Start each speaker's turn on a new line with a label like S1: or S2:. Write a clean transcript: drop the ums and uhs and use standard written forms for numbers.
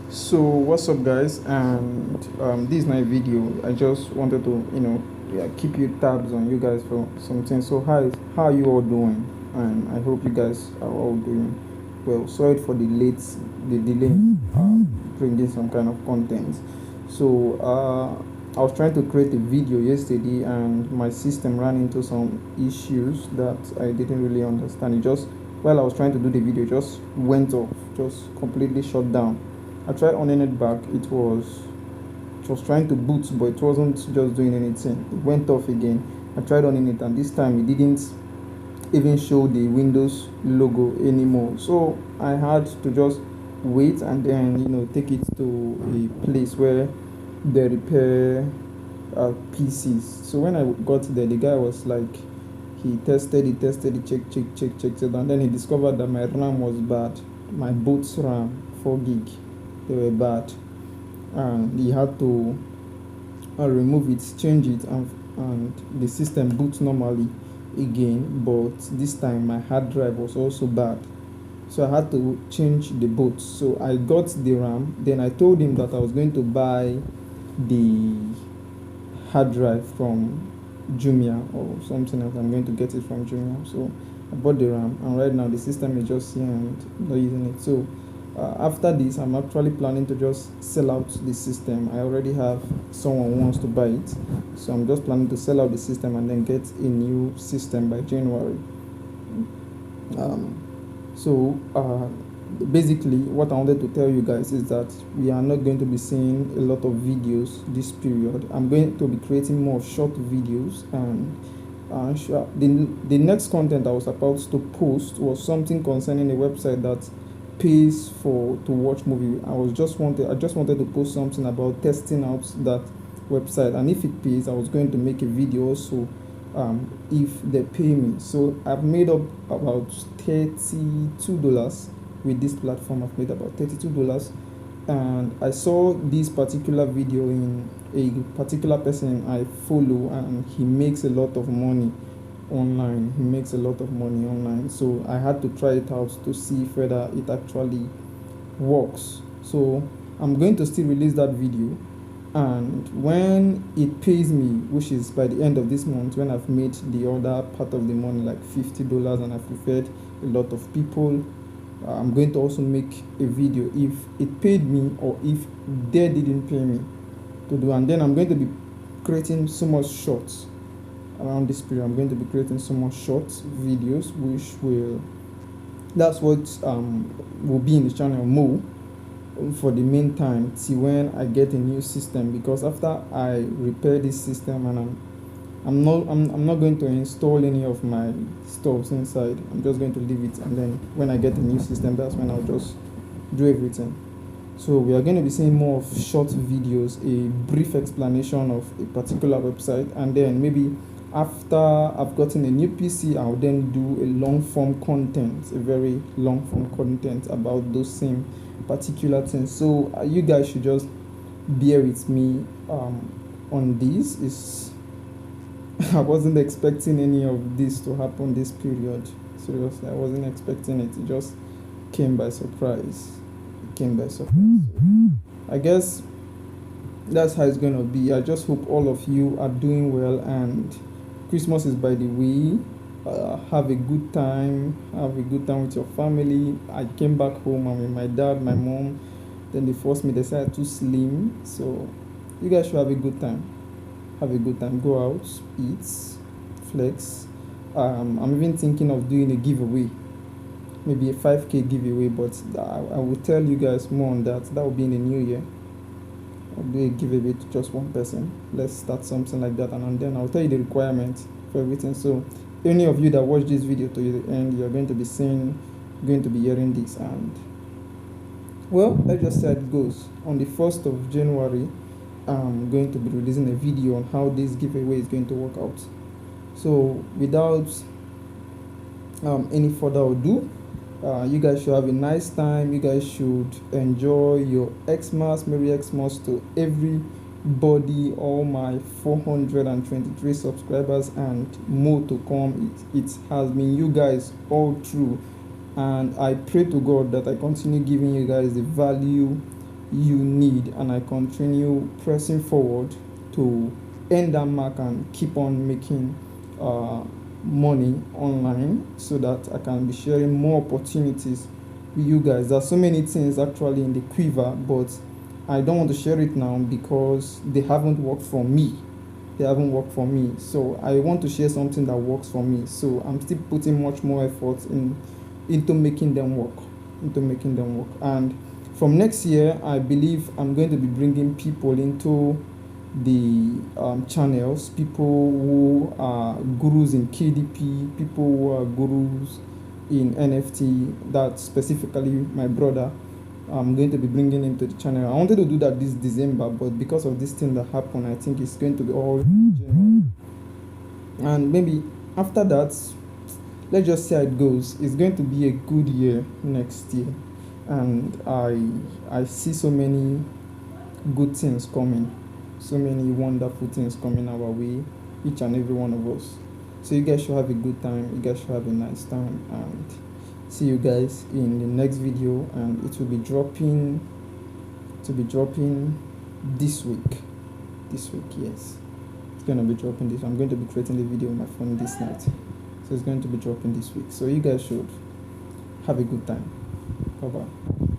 S1: So what's up, guys? And this is my video. I just wanted to, yeah, keep you tabs on you guys for something. So how are you all doing? And I hope you guys are all doing well. Sorry for the delay bringing some kind of content. So I was trying to create a video yesterday, and my system ran into some issues that I didn't really understand. It just while I was trying to do the video, it just went off, just completely shut down. I tried owning it back. It was trying to boot, but it wasn't just doing anything. It went off again. I tried owning it, and this time it didn't even show the Windows logo anymore. So I had to just wait and then take it to a place where they repair PCs. So when I got there, the guy was like, he tested it, checked it, and then he discovered that my RAM was bad. My boot's RAM, 4 gig, they were bad, and he had to remove it, change it, and the system boots normally again. But this time my hard drive was also bad, so I had to change the boot. So I got the RAM, then I told him that I was going to buy the hard drive from Jumia or something else. I'm going to get it from Jumia. So I bought the RAM, and right now the system is just here and not using it. So after this, I'm actually planning to just sell out the system. I already have someone who wants to buy it, so I'm just planning to sell out the system and then get a new system by January. So basically, what I wanted to tell you guys is that we are not going to be seeing a lot of videos this period. I'm going to be creating more short videos, and the next content I was about to post was something concerning a website that pays for to watch movie. I just wanted to post something about testing out that website, and if it pays, I was going to make a video also, if they pay me. So I've made up about $32 with this platform. I've made about $32, and I saw this particular video in a particular person I follow, and he makes a lot of money online. He makes a lot of money online. So I had to try it out to see whether it actually works. So I'm going to still release that video, and when it pays me, which is by the end of this month, when I've made the other part of the money, like $50, and I've referred a lot of people, I'm going to also make a video if it paid me or if they didn't pay me to do. And then I'm going to be creating so much shorts around this period. I'm going to be creating so much short videos, which will that's what will be in the channel more for the meantime till when I get a new system, because after I repair this system, and I'm not going to install any of my stuffs inside. I'm just going to leave it, and then when I get a new system, that's when I'll just do everything. So we are going to be seeing more of short videos, a brief explanation of a particular website, and then maybe after I've gotten a new PC, I'll then do a long form content, a very long form content about those same particular things. So you guys should just bear with me on this. Is I wasn't expecting any of this to happen this period. Seriously, I wasn't expecting it. It just came by surprise. It came by surprise. I guess that's how it's gonna be. I just hope all of you are doing well, and Christmas is by the way. Have a good time. Have a good time with your family. I came back home. I'm with my dad, my mom. Then they forced me. They said I'm too slim. So you guys should have a good time. Have a good time. Go out, eat, flex. I'm even thinking of doing a giveaway, maybe a 5K giveaway. But I will tell you guys more on that. That will be in the new year. I'll do a giveaway to just one person. Let's start something like that, and then I'll tell you the requirements for everything. So any of you that watch this video to the end, you're going to be seeing, going to be hearing this. And well, let's just say it goes on the 1st of January. I'm going to be releasing a video on how this giveaway is going to work out. So without any further ado, you guys should have a nice time. You guys should enjoy your Xmas. Merry Xmas to everybody, all my 423 subscribers and more to come. It has been you guys all through, and I pray to God that I continue giving you guys the value you need, and I continue pressing forward to end that mark and keep on making money online, so that I can be sharing more opportunities with you guys. There's so many things actually in the quiver, but I don't want to share it now because they haven't worked for me. So I want to share something that works for me. So I'm still putting much more effort into making them work, And from next year, I believe I'm going to be bringing people into the channels, people who are gurus in KDP, people who are gurus in NFT. That specifically my brother. I'm going to be bringing him to the channel. I wanted to do that this December, but because of this thing that happened, I think it's going to be all January. And maybe after that, let's just see how it goes. It's going to be a good year next year, and I see so many good things coming, so many wonderful things coming our way, each and every one of us. So you guys should have a good time. You guys should have a nice time, and see you guys in the next video. And it will be dropping. This week. Yes. It's gonna be dropping this. I'm going to be creating the video on my phone this night. So it's going to be dropping this week. So you guys should have a good time. Bye bye.